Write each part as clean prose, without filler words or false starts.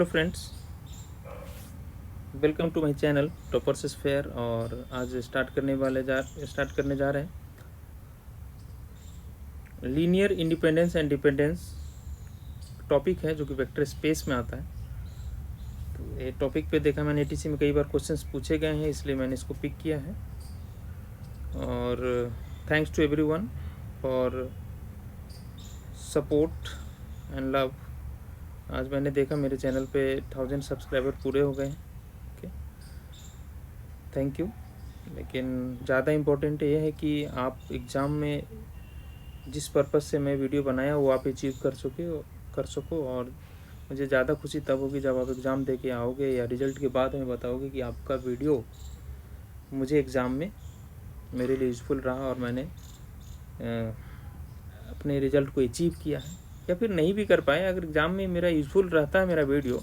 Hello friends, welcome to my channel toppers sphere. और आज start करने जा रहे हैं linear independence and dependence. Topic है जो कि वेक्टर स्पेस में आता है। तो ये टॉपिक पे देखा मैंने एटीसी में कई बार क्वेश्चंस पूछे गए हैं, इसलिए मैंने इसको पिक किया है। और thanks to everyone for support and love. आज मैंने देखा मेरे चैनल पे 1000 सब्सक्राइबर पूरे हो गए हैं। Thank you. लेकिन ज़्यादा इम्पोर्टेंट ये है कि आप एग्ज़ाम में जिस पर्पज़ से मैं वीडियो बनाया वो आप अचीव कर सको। और मुझे ज़्यादा खुशी तब होगी जब आप एग्ज़ाम दे के आओगे या रिज़ल्ट के बाद हमें बताओगे कि आपका वीडियो मुझे एग्ज़ाम में मेरे लिए यूज़फुल रहा और मैंने अपने रिज़ल्ट को अचीव किया है। या फिर नहीं भी कर पाए, अगर एग्ज़ाम में मेरा यूज़फुल रहता है मेरा वीडियो,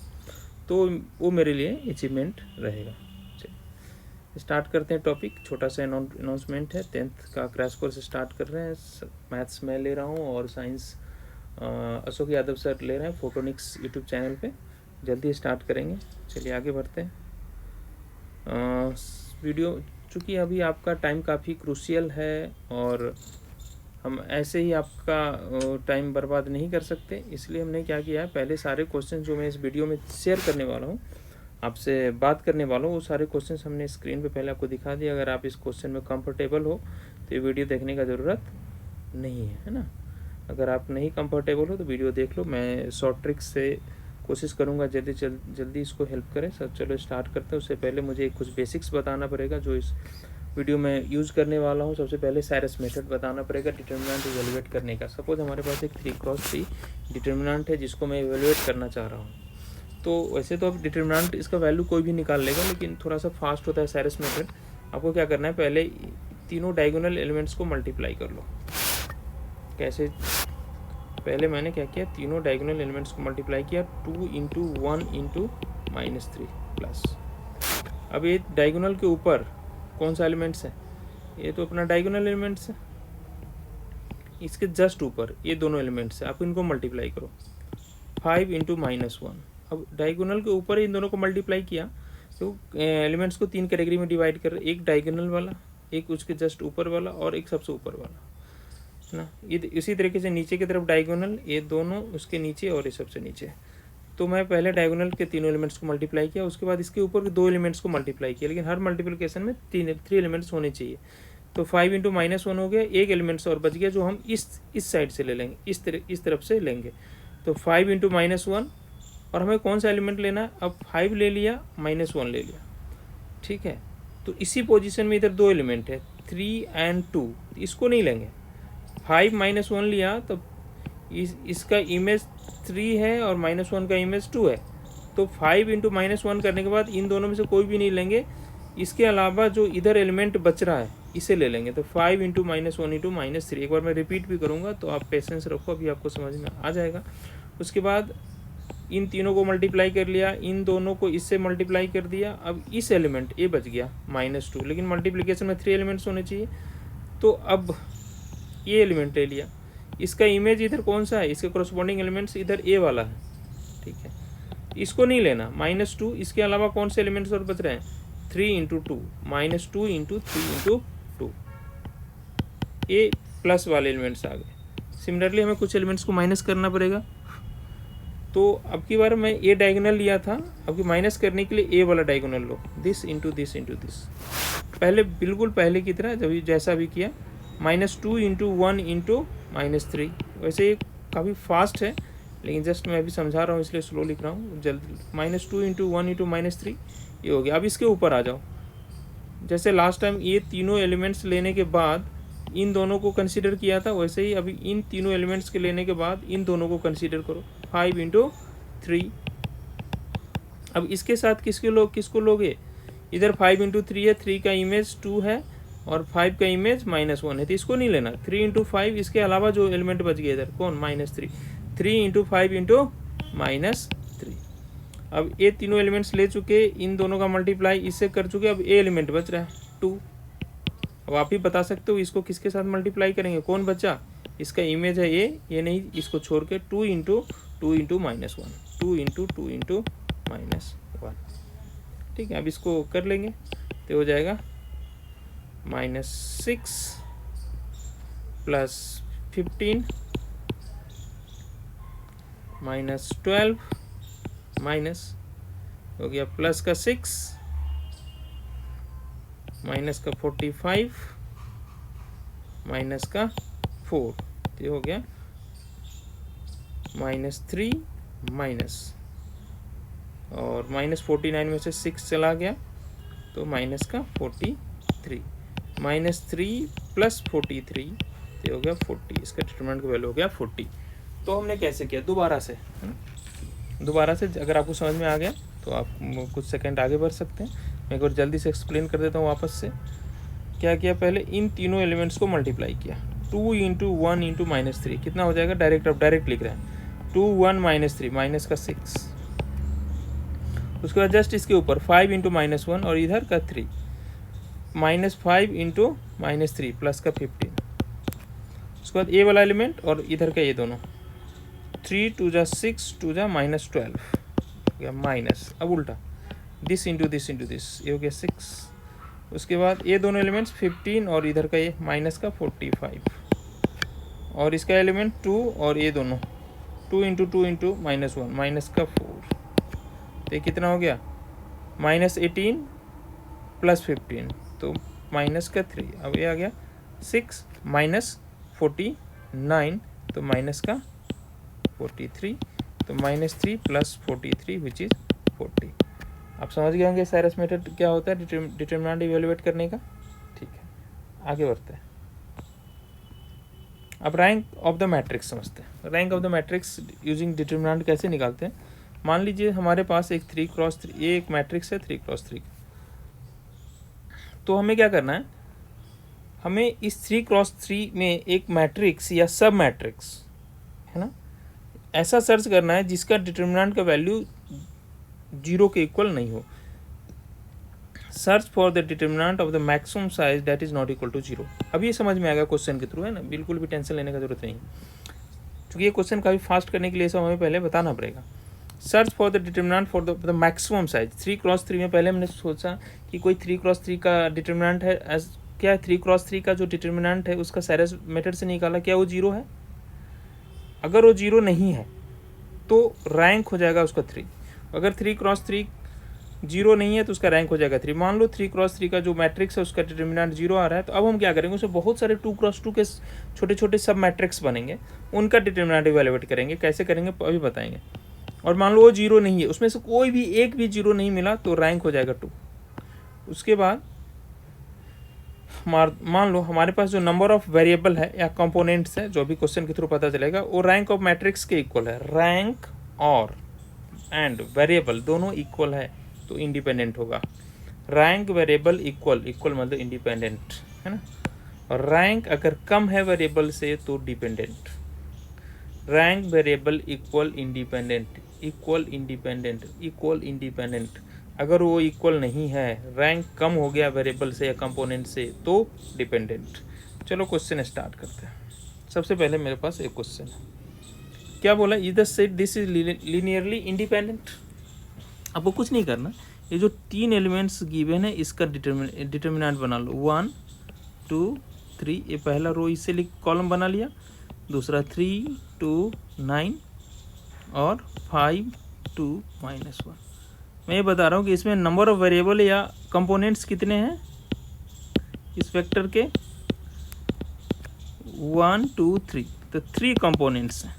तो वो मेरे लिए अचीवमेंट रहेगा। स्टार्ट करते हैं टॉपिक। छोटा सा अनाउंसमेंट है, 10th का क्रैश कोर्स स्टार्ट कर रहे हैं। मैथ्स मैं ले रहा हूँ और साइंस अशोक यादव सर ले रहे हैं फोटोनिक्स यूट्यूब चैनल पे। जल्दी स्टार्ट करेंगे। चलिए आगे बढ़ते हैं। वीडियो चूँकि अभी आपका टाइम काफ़ी क्रूशियल है और हम ऐसे ही आपका टाइम बर्बाद नहीं कर सकते, इसलिए हमने क्या किया है, पहले सारे क्वेश्चन जो मैं इस वीडियो में शेयर करने वाला हूँ, आपसे बात करने वाला हूँ, वो सारे क्वेश्चंस हमने स्क्रीन पे पहले आपको दिखा दिया। अगर आप इस क्वेश्चन में कंफर्टेबल हो तो ये वीडियो देखने का ज़रूरत नहीं है ना। अगर आप नहीं कंफर्टेबल हो तो वीडियो देख लो। मैं शॉर्ट ट्रिक्स से कोशिश करूँगा जल्दी इसको हेल्प करें। सब चलो स्टार्ट करते हैं। उससे पहले मुझे कुछ बेसिक्स बताना पड़ेगा जो इस वीडियो में यूज़ करने वाला हूँ। सबसे पहले साइरस मेथड बताना पड़ेगा डिटर्मिनेंट इवेलुएट करने का। सपोज हमारे पास एक 3x3 डिटर्मिनेंट है जिसको मैं इवेलुएट करना चाह रहा हूँ। तो वैसे तो अब डिटर्मिनेंट इसका वैल्यू कोई भी निकाल लेगा, लेकिन थोड़ा सा फास्ट होता है साइरस मेथड। आपको क्या करना है, पहले तीनों डायगोनल एलिमेंट्स को मल्टीप्लाई कर लो। कैसे? पहले मैंने क्या किया, तीनों डायगोनल एलिमेंट्स को मल्टीप्लाई किया 2 इंटू 1 इंटू -3 प्लस। अब ये डायगोनल के ऊपर कौन सा एलिमेंट्स है, ये तो अपना डायगोनल एलिमेंट्स है। इसके जस्ट ऊपर ये दोनों एलिमेंट्स है, आप इनको मल्टीप्लाई करो 5 इंटू -1। अब डायगोनल के ऊपर इन दोनों को मल्टीप्लाई किया तो एलिमेंट्स को 3 कैटेगरी में डिवाइड कर, एक डायगोनल वाला, एक उसके जस्ट ऊपर वाला और एक सबसे ऊपर वाला, है ना। इसी तरीके से नीचे की तरफ डायगोनल, ये दोनों उसके नीचे और ये सबसे नीचे। तो मैं पहले डायगोनल के तीनों एलिमेंट्स को मल्टीप्लाई किया, उसके बाद इसके ऊपर के 2 एलिमेंट्स को मल्टीप्लाई किया, लेकिन हर मल्टीप्लिकेशन में 3 एलिमेंट्स होने चाहिए। तो 5 इंटू -1 हो गया, एक एलिमेंट्स और बच गया जो हम इस साइड से ले लेंगे, इस तरफ से लेंगे। तो 5 इंटू -1, और हमें कौन सा एलिमेंट लेना है, अब 5 ले लिया, -1 ले लिया, ठीक है। तो इसी पोजीशन में इधर 2 एलिमेंट है 3 एंड 2, इसको नहीं लेंगे। 5 -1 लिया तो इसका इमेज 3 है और -1 का इमेज 2 है। तो 5 इंटू -1 करने के बाद इन दोनों में से कोई भी नहीं लेंगे, इसके अलावा जो इधर एलिमेंट बच रहा है इसे ले लेंगे। तो 5 इंटू -1 इंटू -3। एक बार मैं रिपीट भी करूँगा तो आप पेशेंस रखो, अभी आपको समझ में आ जाएगा। उसके बाद इन तीनों को मल्टीप्लाई कर लिया, इन दोनों को इससे मल्टीप्लाई कर दिया। अब इस एलिमेंट ये बच गया -2, लेकिन मल्टीप्लिकेशन में 3 एलिमेंट्स होने चाहिए। तो अब ये एलिमेंट ले लिया, इसका इमेज इधर कौन सा है, इसके कोरस्पॉन्डिंग एलिमेंट्स इधर ए वाला है, ठीक है। इसको नहीं लेना, -2। इसके अलावा कौन से एलिमेंट्स और बच रहे हैं, 3 इंटू 2, -2 इंटू 3 इंटू 2, ये प्लस वाले एलिमेंट्स आ गए। सिमिलरली हमें कुछ एलिमेंट्स को माइनस करना पड़ेगा। तो अब की बार मैं ये डायगोनल लिया था, अब की माइनस करने के लिए ए वाला diagonal low, this into this into this. पहले बिल्कुल पहले की तरह जब जैसा भी किया, -2 इंटू 1 इंटू -3। वैसे ये काफ़ी फास्ट है, लेकिन जस्ट मैं अभी समझा रहा हूँ इसलिए स्लो लिख रहा हूँ जल्दी। -2 इंटू 1 इंटू -3 ये हो गया। अब इसके ऊपर आ जाओ, जैसे लास्ट टाइम ये तीनों एलिमेंट्स लेने के बाद इन दोनों को कंसीडर किया था, वैसे ही अभी इन तीनों एलिमेंट्स के लेने के बाद इन दोनों को कंसीडर करो, 5 इंटू 3। अब इसके साथ किसको लोगे, इधर 5 इंटू 3 है, 3 का इमेज 2 है और 5 का इमेज -1 है, तो इसको नहीं लेना। 3 इंटू 5, इसके अलावा जो एलिमेंट बच गया इधर कौन, -3, 3 इंटू 5 इंटू -3। अब ये तीनों एलिमेंट्स ले चुके, इन दोनों का मल्टीप्लाई इससे कर चुके, अब ए एलिमेंट बच रहा है 2। अब आप ही बता सकते हो इसको किसके साथ मल्टीप्लाई करेंगे, कौन बचा, इसका इमेज है ये नहीं, इसको छोड़ के 2 इंटू -1, 2 इंटू 2 इंटू -1। ठीक है, अब इसको कर लेंगे तो हो जाएगा -6 + 15 -12 माइनस हो गया प्लस का 6 माइनस का 45 माइनस का 4, तो ये हो गया -3 माइनस, और -49 में से 6 चला गया तो माइनस का 43, -3 + 43, तो हो गया 40। इसका डिटरमिनेंट का वैल्यू हो गया 40। तो हमने कैसे किया, दोबारा से, है ना, दोबारा से। अगर आपको समझ में आ गया तो आप कुछ सेकंड आगे बढ़ सकते हैं। मैं एक बार जल्दी से एक्सप्लेन कर देता हूँ वापस से। क्या किया, पहले इन तीनों एलिमेंट्स को मल्टीप्लाई किया। 2 × 1 × -3 कितना हो जाएगा, डायरेक्ट लिख रहे हैं। 2 1 -3 माइनस का 6, उसके बाद जस्ट इसके ऊपर 5 × -1 और इधर का 3, -5 × -3 प्लस का 15। उसके बाद ए वाला एलिमेंट और इधर का ये दोनों, 3 2 × 6 2 × -12 या माइनस, अब उल्टा दिस इंटू दिस, ये हो गया 6। उसके बाद ये दोनों एलिमेंट्स 15 और इधर का ये माइनस का 45, और इसका एलिमेंट 2 और ये दोनों 2 × 2 × -1 माइनस का 4, तो ये कितना हो गया, -18 + 15 तो माइनस का 3। अब ये आ गया 6 -49 तो माइनस का 43, तो -3 + 43 विच इज़ 40। आप समझ गए होंगे साइरस मेथड क्या होता है डिटरमिनेंट इवेलुएट करने का। ठीक है, आगे बढ़ते हैं। अब रैंक ऑफ द मैट्रिक्स समझते हैं। Rank of the matrix using determinant कैसे निकालते हैं। मान लीजिए हमारे पास एक 3×3, ये एक मैट्रिक्स है 3×3, तो हमें क्या करना है, हमें इस 3×3 में एक मैट्रिक्स या सब मैट्रिक्स, है ना, ऐसा सर्च करना है जिसका डिटरमिनेंट का वैल्यू 0 के इक्वल नहीं हो। Search for the determinant of the maximum size that is not equal to 0। अब ये समझ में आएगा क्वेश्चन के थ्रू, है ना, बिल्कुल भी टेंशन लेने का जरूरत नहीं, क्योंकि ये क्वेश्चन काफ़ी फास्ट करने के लिए सब हमें पहले बताना पड़ेगा। Search for the determinant for the maximum size. 3×3 में पहले हमने सोचा कि कोई 3×3 का डिटरमिनेंट है, क्या 3×3 का जो डिटरमिनेंट है उसका साइरस मेथड से निकाला, क्या वो 0 है। अगर वो 0 नहीं है तो रैंक हो जाएगा उसका 3। अगर 3×3 0 नहीं है तो उसका रैंक हो जाएगा 3। मान लो 3×3 का जो मैट्रिक्स है उसका डिटरमिनेंट 0 आ रहा है, तो अब हम क्या करेंगे, उसमें बहुत सारे 2×2 के छोटे छोटे सब मैट्रिक्स बनेंगे, उनका डिटरमिनेंट इवैल्यूएट करेंगे। कैसे करेंगे अभी बताएंगे। और मान लो वो 0 नहीं है, उसमें से कोई भी एक भी 0 नहीं मिला तो रैंक हो जाएगा 2। उसके बाद मान लो हमारे पास जो नंबर ऑफ वेरिएबल है या कंपोनेंट्स है, जो भी क्वेश्चन के थ्रू पता चलेगा, वो रैंक ऑफ मैट्रिक्स के इक्वल है। रैंक और एंड वेरिएबल दोनों इक्वल है तो इंडिपेंडेंट होगा। रैंक वेरिएबल इक्वल मतलब इंडिपेंडेंट, है ना। और रैंक अगर कम है वेरिएबल से तो dependent. Rank variable equal independent. अगर वो इक्वल नहीं है, रैंक कम हो गया वेरिएबल से या कंपोनेंट से, तो डिपेंडेंट। चलो क्वेश्चन स्टार्ट करते हैं। सबसे पहले मेरे पास एक क्वेश्चन है, क्या बोला, इधर set this is linearly independent. आपको कुछ नहीं करना, ये जो 3 एलिमेंट्स गिवन है इसका डिटरमिनेंट बना लो। 1 2 3, ये पहला रो इसे कॉलम बना लिया, दूसरा 3 2 9 और 5 2 -1। मैं ये बता रहा हूँ कि इसमें नंबर ऑफ वेरिएबल या कंपोनेंट्स कितने हैं इस वेक्टर के, 1 2 3, तो 3 कंपोनेंट्स हैं।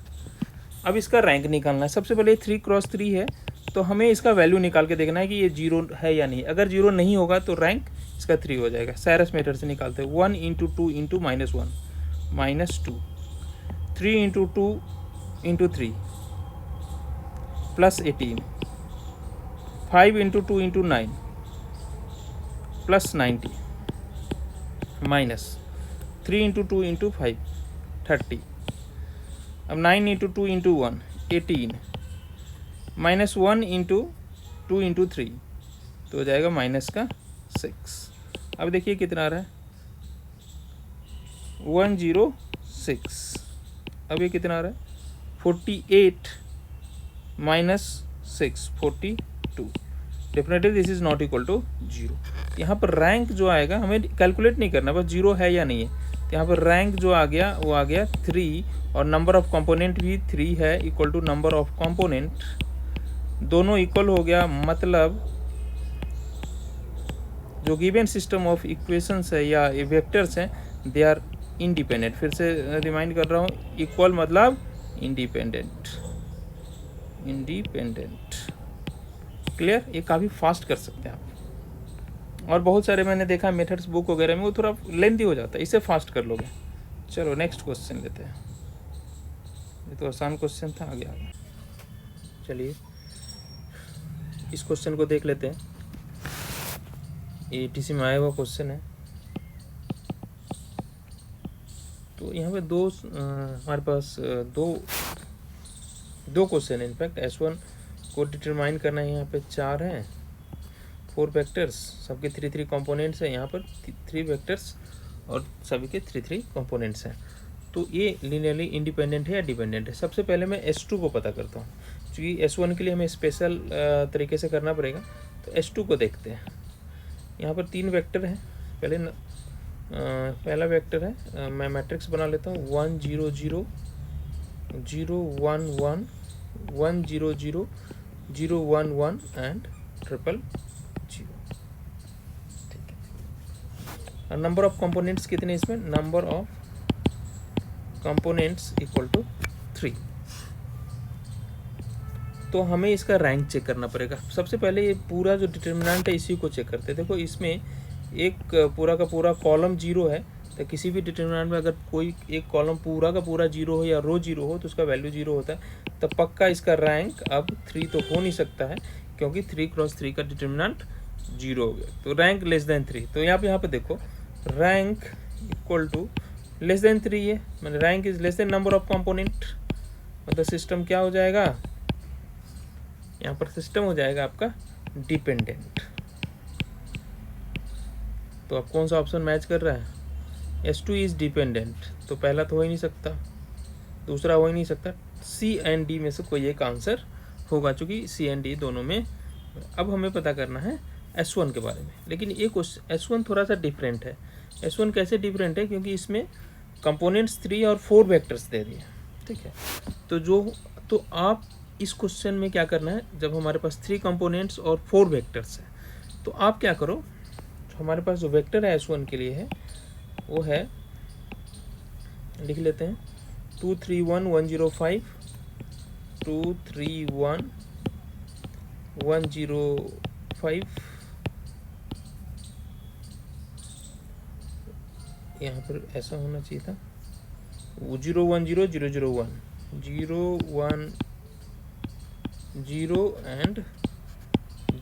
अब इसका रैंक निकालना है। सबसे पहले 3×3 है तो हमें इसका वैल्यू निकाल के देखना है कि ये 0 है या नहीं। अगर 0 नहीं होगा तो रैंक इसका 3 हो जाएगा। साइरस मेथड से निकालते हैं। 1 × 2 × -1 -2, 3 × 2 × 3 +18, 5 × 2 × 9 +90, -3 × 2 × 5 30। अब 9 × 2 × 1 18, -1 × 2 × 3 तो हो जाएगा -6। अब देखिए कितना आ रहा है, 106। अब ये कितना आ रहा है, 48 -6 42। 2, definitely this is not equal to 0। यहाँ पर रैंक जो आएगा हमें कैलकुलेट नहीं करना, बस 0 है या नहीं है। तो यहाँ पर रैंक जो आ गया वो आ गया 3, और नंबर ऑफ कंपोनेंट भी 3 है, equal to number of component, दोनों इक्वल हो गया। मतलब जो गिवन सिस्टम ऑफ इक्वेशंस है या वेक्टर्स हैं दे आर इंडिपेंडेंट। फिर से रिमाइंड कर रहा हूँ, इक्वल मतलब इंडिपेंडेंट। क्लियर? ये काफ़ी फास्ट कर सकते हैं आप, और बहुत सारे मैंने देखा मेथड्स बुक वगैरह में वो थोड़ा लेंथी हो जाता है, इसे फास्ट कर लोगे। चलो नेक्स्ट क्वेश्चन लेते हैं, ये तो आसान क्वेश्चन था, आगे आगे चलिए इस क्वेश्चन को देख लेते हैं। ये टीसी में आया हुआ क्वेश्चन है। तो यहाँ पे हमारे पास दो क्वेश्चन है इनफैक्ट। S1 को डिटरमाइन करना है, यहाँ पे 4 हैं, 4 वेक्टर्स, सबके 3 कंपोनेंट्स हैं। यहाँ पर 3 वेक्टर्स और सभी के 3 कंपोनेंट्स हैं। तो ये लीनियरली इंडिपेंडेंट है या डिपेंडेंट है? सबसे पहले मैं S2 को पता करता हूँ, क्योंकि S1 के लिए हमें स्पेशल तरीके से करना पड़ेगा। तो S2 को देखते हैं। यहाँ पर 3 वेक्टर हैं। पहला वेक्टर है, मैं मैट्रिक्स बना लेता हूँ, 1 0 0 0 1 1 1 0 0 0 1 1 एंड 0 0 0। ठीक है। और नंबर ऑफ कंपोनेंट्स कितने इसमें? Number of components equal to 3। तो हमें इसका रैंक चेक करना पड़ेगा। सबसे पहले ये पूरा जो डिटर्मिनेंट है इसी को चेक करते हैं। देखो इसमें एक पूरा का पूरा कॉलम 0 है, तो किसी भी डिटर्मिनेंट में अगर कोई एक कॉलम पूरा का पूरा 0 हो या रो 0 हो तो उसका वैल्यू 0 होता है। तो पक्का इसका रैंक अब 3 तो हो नहीं सकता है, क्योंकि 3 क्रॉस 3 का डिटर्मिनेंट 0 हो गया। तो रैंक लेस देन 3। तो यहाँ पे देखो rank equal to less than 3 है, मैंने rank is less than number of component. मतलब सिस्टम क्या हो जाएगा? यहाँ पर सिस्टम हो जाएगा आपका डिपेंडेंट। तो अब कौन सा ऑप्शन मैच कर रहा है? S2 is dependent. तो पहला तो हो ही नहीं सकता, दूसरा हो ही नहीं सकता, C एंड D में से कोई एक आंसर होगा, चूँकि C एंड D दोनों में। अब हमें पता करना है S1 के बारे में। लेकिन ये क्वेश्चन S1 थोड़ा सा डिफरेंट है। S1 कैसे डिफरेंट है? क्योंकि इसमें कंपोनेंट्स 3 और 4 वेक्टर्स दे दिए। ठीक है। तो आप इस क्वेश्चन में क्या करना है, जब हमारे पास 3 कंपोनेंट्स और 4 वेक्टर्स हैं, तो आप क्या करो, हमारे पास जो वेक्टर है S1 के लिए है वो है, लिख लेते हैं 2 3 1 1 0 5 2 3 1 1 0 5। यहाँ पर ऐसा होना चाहिए था 0 1 0 0 0 1 0 1 0 एंड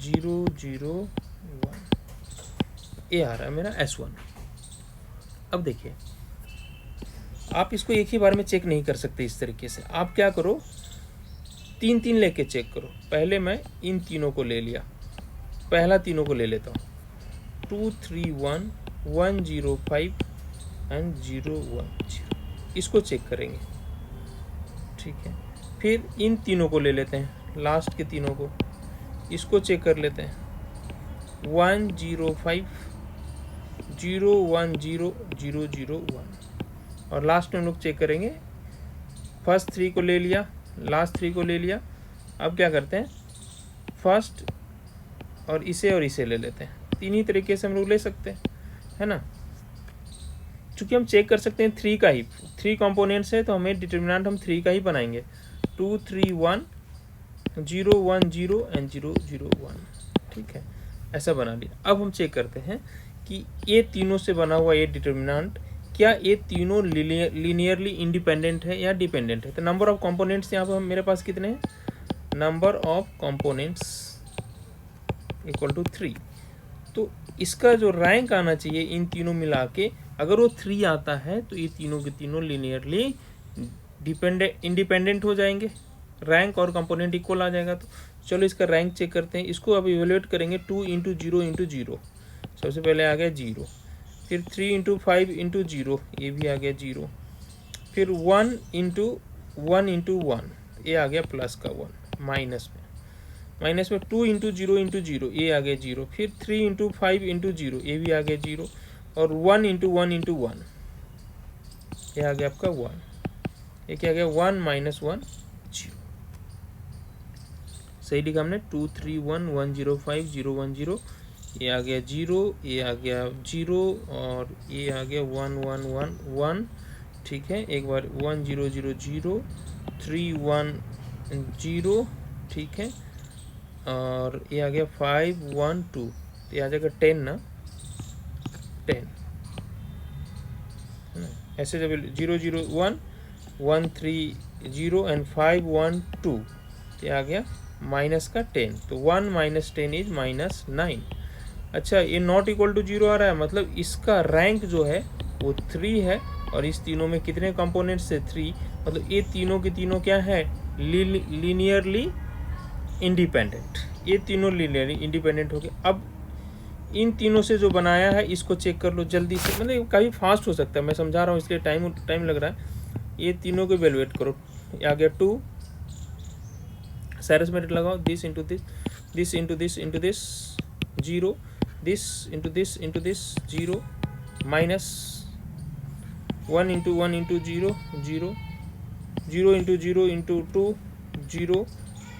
0 0 1। ये आ रहा है मेरा S1। अब देखिए, आप इसको एक ही बार में चेक नहीं कर सकते इस तरीके से। आप क्या करो, 3 लेके चेक करो। पहले मैं इन तीनों को ले लिया, पहला तीनों को ले लेता हूँ, 2 3 1 1 0 5 एंड 0 1 0। इसको चेक करेंगे। ठीक है। फिर इन तीनों को ले लेते हैं, लास्ट के तीनों को, इसको चेक कर लेते हैं, 1 0 5 0 1 0 0 0 1। और लास्ट में हम लोग चेक करेंगे, फर्स्ट 3 को ले लिया, लास्ट 3 को ले लिया। अब क्या करते हैं, फर्स्ट और इसे ले लेते हैं। 3 ही तरीके से हम लोग ले सकते हैं, है ना। चूँकि हम चेक कर सकते हैं 3 का ही, 3 कंपोनेंट्स है तो हमें डिटर्मिनेंट हम 3 का ही बनाएंगे। 2 3 1 0 1 0 एंड 0 0 1। ठीक है, ऐसा बना लिया। अब हम चेक करते हैं कि ये तीनों से बना हुआ ये डिटर्मिनेंट, क्या ये तीनों लीनियरली इंडिपेंडेंट है या डिपेंडेंट है। तो नंबर ऑफ कंपोनेंट्स यहाँ पर मेरे पास कितने हैं, number of components equal to 3। तो इसका जो रैंक आना चाहिए इन तीनों मिला के, अगर वो 3 आता है तो ये तीनों के तीनों लीनियरली इंडिपेंडेंट हो जाएंगे, रैंक और कंपोनेंट इक्वल आ जाएगा। तो चलो इसका रैंक चेक करते हैं। इसको अब इवेल्युएट करेंगे 2 × 0 × 0। सबसे पहले आ गया 0, फिर 3 × 5 × 0, ये भी आ गया 0, फिर 1 × 1 × 1, ये आ गया प्लस का 1 माइनस में, माइनस में 2 इंटू जीरो ये आ गया 0, फिर 3 इंटू 5 इंटू जीरो ये भी आ गया 0, और 1 इंटू 1 इंटू 1 ये आ गया आपका 1, ये क्या आ गया 1 माइनस 1 0। सही लिखा हमने 2 3 1 1 0 5 0 1 0, ये आ गया 0, ये आ गया 0, और ये आ गया 1 1 1 1। ठीक है, एक बार 1 0 0 0 3 1 0, ठीक है, और ये आ गया 5 1 2, तो ये आ जाएगा 10 ना, 10 ऐसे जब 0 0 1 1 3 0 एंड 5 1 2, ये आ गया माइनस का 10, तो 1 माइनस 10 इज माइनस 9। अच्छा, ये नॉट इक्वल टू 0 आ रहा है, मतलब इसका रैंक जो है वो 3 है, और इस तीनों में कितने कंपोनेंट्स है 3, मतलब ये तीनों के तीनों क्या है लीनियरली इंडिपेंडेंट, ये तीनों लीनियरली इंडिपेंडेंट हो गए। अब इन तीनों से जो बनाया है इसको चेक कर लो जल्दी से, मतलब काफ़ी फास्ट हो सकता है, मैं समझा रहा हूँ इसलिए टाइम लग रहा है। ये तीनों को इवेलुएट करो, आ गया 2, साइरस मेथड लगाओ, this into this, this into this into this 0, this into this into this 0, minus 1 into 1 into 0 0, 0 into 0 into 2 0,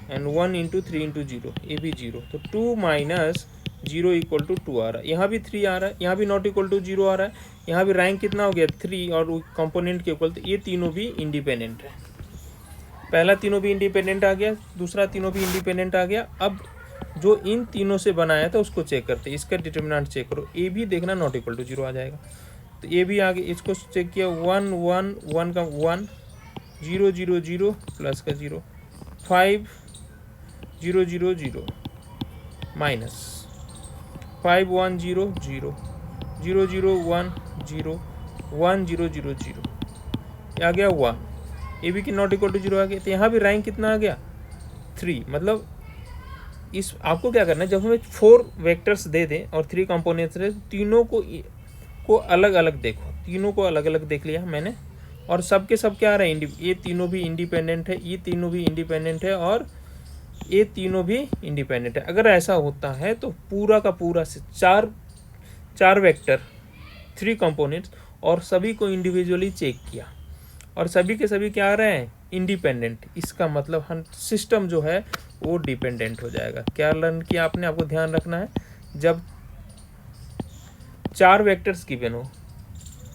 and 1 into 3 into 0 ये भी 0, तो 2 माइनस 0 इक्वल टू 2 आ रहा है, यहाँ भी 3 आ रहा है, यहाँ भी नॉट इक्वल टू 0 आ रहा है, यहाँ भी रैंक कितना हो गया 3 और कंपोनेंट के इक्वल, तो ये तीनों भी इंडिपेंडेंट है। पहला तीनों भी इंडिपेंडेंट आ गया, दूसरा तीनों भी इंडिपेंडेंट आ गया। अब जो इन तीनों से बनाया था उसको चेक करते हैं, इसका डिटर्मिनेंट चेक करो, ए भी देखना नॉट इक्वल टू 0 आ जाएगा, तो ये भी आगे इसको चेक किया 1 1 1 का 1 0 0 0 प्लस का 0 5 0 0 0 माइनस 5 1 0 0 0 0 1 0 1 0 0 0, ये आ गया 1, ये भी कि नॉट इक्वल टू 0 आ गया, तो यहाँ भी रैंक कितना आ गया 3। मतलब इस आपको क्या करना है, जब हमें 4 वेक्टर्स दे दें और 3 कंपोनेंट्स दे, तीनों को अलग अलग देखो, तीनों को अलग अलग देख लिया मैंने, और सब के सब क्या आ रहा है ये तीनों भी इंडिपेंडेंट है, ये तीनों भी इंडिपेंडेंट है, और ये तीनों भी इंडिपेंडेंट है। अगर ऐसा होता है तो पूरा का पूरा से चार वेक्टर 3 कंपोनेंट्स और सभी को इंडिविजुअली चेक किया, और सभी के सभी क्या आ रहे हैं इंडिपेंडेंट, इसका मतलब हम सिस्टम जो है वो डिपेंडेंट हो जाएगा। क्या लर्न किया आपने, आपको ध्यान रखना है, जब 4 वेक्टर्स गिवन हो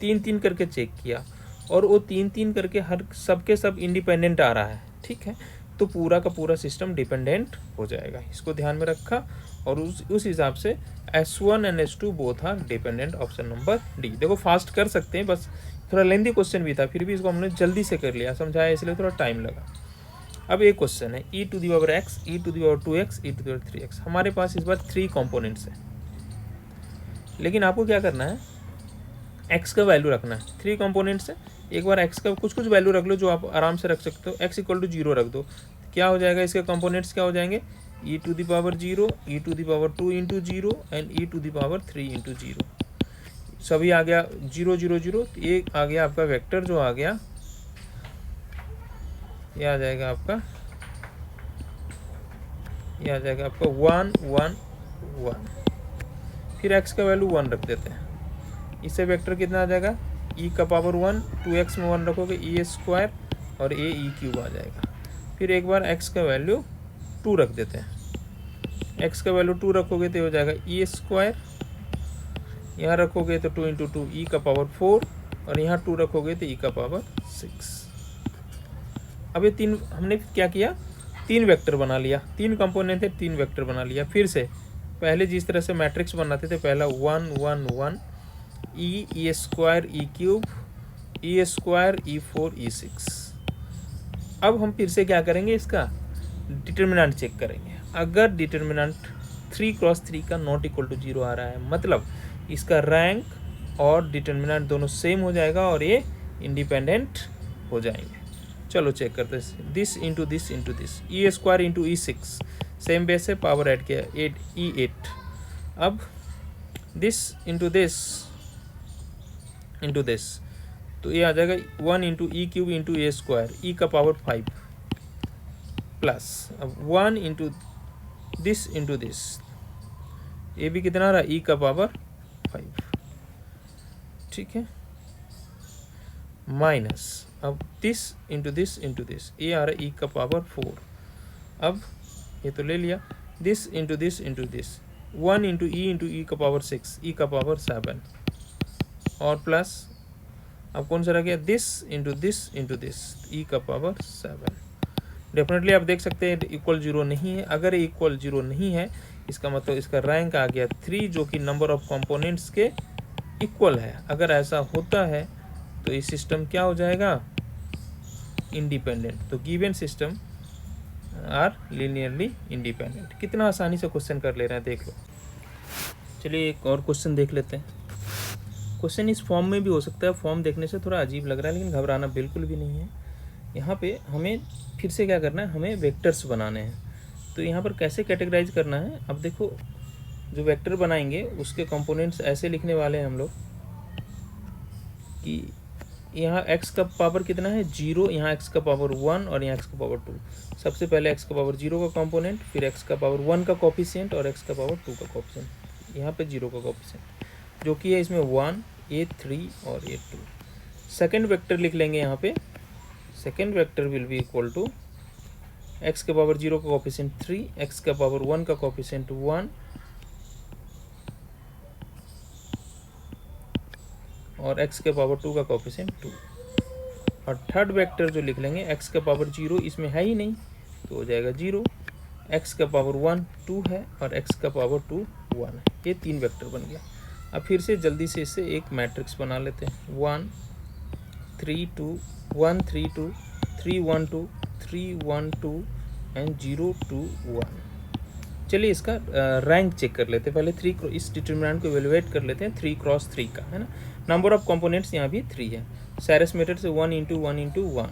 3-3 करके चेक किया, और वो 3-3 करके हर सबके सब इंडिपेंडेंट आ रहा है, ठीक है, तो पूरा का पूरा सिस्टम डिपेंडेंट हो जाएगा। इसको ध्यान में रखा, और उस हिसाब से S1 and S2 both are dependent, option number D. देखो फास्ट कर सकते हैं, बस थोड़ा लेंदी क्वेश्चन भी था, फिर भी इसको हमने जल्दी से कर लिया, समझाया इसलिए थोड़ा टाइम लगा। अब एक क्वेश्चन है e to the power x, e to the power 2x, e to the power 3x। हमारे पास इस बार 3 कंपोनेंट्स है, लेकिन आपको क्या करना है x का वैल्यू रखना है। 3 कंपोनेंट्स है, एक बार x का कुछ वैल्यू रख लो जो आप आराम से रख सकते हो। x इक्वल टू 0 रख दो, क्या हो जाएगा, इसके कंपोनेंट्स क्या हो जाएंगे e to the power 0, e to the power 2 into 0 and e to the power 3 into 0। सभी आ गया 0 0 0, ये आ गया आपका वेक्टर जो आ गया, ये आ जाएगा आपका 1 1 1। फिर x का वैल्यू 1 रख देते हैं, इससे वेक्टर कितना आ जाएगा e का पावर 1, 2x में 1 रखोगे e स्क्वायर, और ये e क्यूब आ जाएगा। फिर एक बार x का वैल्यू 2 रख देते हैं, x का वैल्यू 2 रखोगे तो हो जाएगा e स्क्वायर, यहाँ रखोगे तो 2 इंटू 2 e का पावर 4, और यहाँ 2 रखोगे तो e का पावर 6। अब ये 3 हमने क्या किया, 3 वेक्टर बना लिया, 3 कंपोनेंट है, 3 वेक्टर बना लिया। फिर से पहले जिस तरह से मैट्रिक्स बनाते थे, पहला 1 1 1 e square e cube e square e4 e6। अब हम फिर से क्या करेंगे, इसका डिटर्मिनेंट चेक करेंगे। अगर डिटर्मिनेंट 3 क्रॉस 3 का नॉट इक्वल टू 0 आ रहा है, मतलब इसका रैंक और डिटर्मिनेंट दोनों सेम हो जाएगा और ये इंडिपेंडेंट हो जाएंगे। चलो चेक करते हैं, this into this into this, E square into E6, same base से पावर ऐड किया 8 E8। अब this into this into this, तो ये आ जाएगा 1 इंटू ई क्यूब इंटू ए स्क्वायर, ई का पावर 5 प्लस अब 1 इंटू दिस इंटू दिस, ये भी कितना आ रहा है, ई का पावर 5, ठीक है, माइनस अब this into this into this, ये आ रहा है ई का पावर 4। अब ये तो ले लिया, this into this into this, 1 into e का पावर 6, ई का पावर 7, और प्लस अब कौन सा रह गया, दिस इंटू दिस, ई का पावर 7। डेफिनेटली आप देख सकते हैं इक्वल 0 नहीं है। अगर इक्वल 0 नहीं है इसका मतलब इसका रैंक आ गया 3, जो कि नंबर ऑफ कंपोनेंट्स के इक्वल है। अगर ऐसा होता है तो ये सिस्टम क्या हो जाएगा, इंडिपेंडेंट। तो given system are linearly independent. कितना आसानी से क्वेश्चन कर ले रहे हैं, देख लो। चलिए एक और क्वेश्चन देख लेते हैं। क्वेश्चन इस फॉर्म में भी हो सकता है, फॉर्म देखने से थोड़ा अजीब लग रहा है, लेकिन घबराना बिल्कुल भी नहीं है। यहाँ पे हमें फिर से क्या करना है, हमें वेक्टर्स बनाने हैं। तो यहाँ पर कैसे कैटेगराइज करना है, अब देखो जो वेक्टर बनाएंगे उसके कंपोनेंट्स ऐसे लिखने वाले हैं हम लोग कि यहाँ x का पावर कितना है 0, यहाँ x का पावर 1 और यहाँ x का पावर 2। सबसे पहले x का पावर 0 का कंपोनेंट, फिर x का पावर 1 का कोफिशिएंट और x का पावर 2 का कोफिशिएंट। यहाँ पे 0 का कोफिशिएंट जो कि है इसमें 1, ये 3 और ये 2। सेकेंड वेक्टर लिख लेंगे यहाँ पे, second vector will be equal to x के पावर 0 का कोफिशिएंट 3, x का पावर 1 का कोफिशिएंट 1 और x के पावर 2 का कोफिशिएंट 2। और थर्ड वेक्टर जो लिख लेंगे, x का पावर 0 इसमें है ही नहीं तो हो जाएगा 0, x का पावर 1 2 है और x का पावर 2 1 है। ये 3 वेक्टर बन गया। अब फिर से जल्दी से इससे एक मैट्रिक्स बना लेते हैं, 1 3 2 1 3 2 3 1 2 3 1 2 एंड 0 2 1। चलिए इसका रैंक चेक कर लेते हैं। पहले 3 इस डिटरमिनेंट को इवेलुएट कर लेते हैं 3 क्रॉस 3 का, है ना। नंबर ऑफ कंपोनेंट्स यहाँ भी 3 है। साइरस मेथड से 1 इंटू 1 इंटू 1,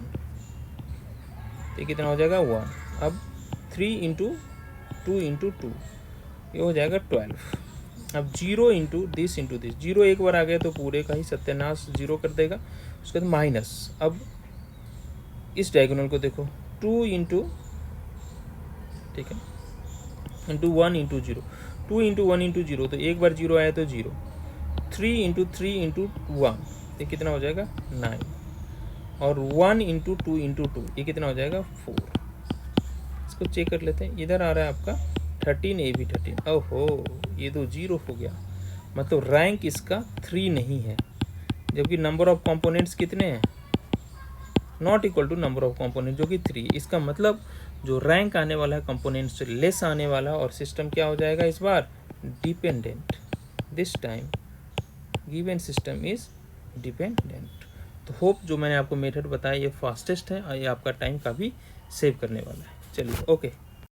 ये कितना हो जाएगा 1। अब 3 इंटू 2 इंटू 2, ये हो जाएगा 12। अब 0 इंटू दिस, 0 एक बार आ गया तो पूरे का ही सत्यानाश 0 कर देगा। उसके बाद माइनस, अब इस डायगोनल को देखो, 2 इंटू, ठीक है, इंटू 1 इंटू 0, 2 इंटू 1 इंटू 0, तो एक बार 0 आया तो 0। 3 इंटू 3 इंटू 1, ये कितना हो जाएगा 9। और 1 इंटू 2 इंटू 2, ये कितना हो जाएगा 4। इसको चेक कर लेते हैं। इधर आ रहा है आपका 13, ये भी 13। ओहो, ये तो 0 हो गया, मतलब रैंक इसका 3 नहीं है, जबकि नंबर ऑफ कंपोनेंट्स कितने हैं, not equal to number of component जो कि 3। इसका मतलब जो रैंक आने वाला है कंपोनेंट से लेस आने वाला, और सिस्टम क्या हो जाएगा इस बार, dependent. This time given system is dependent. तो होप जो मैंने आपको मेथड बताया ये फास्टेस्ट है और ये आपका टाइम काफ़ी सेव करने वाला है। चलिए ओके।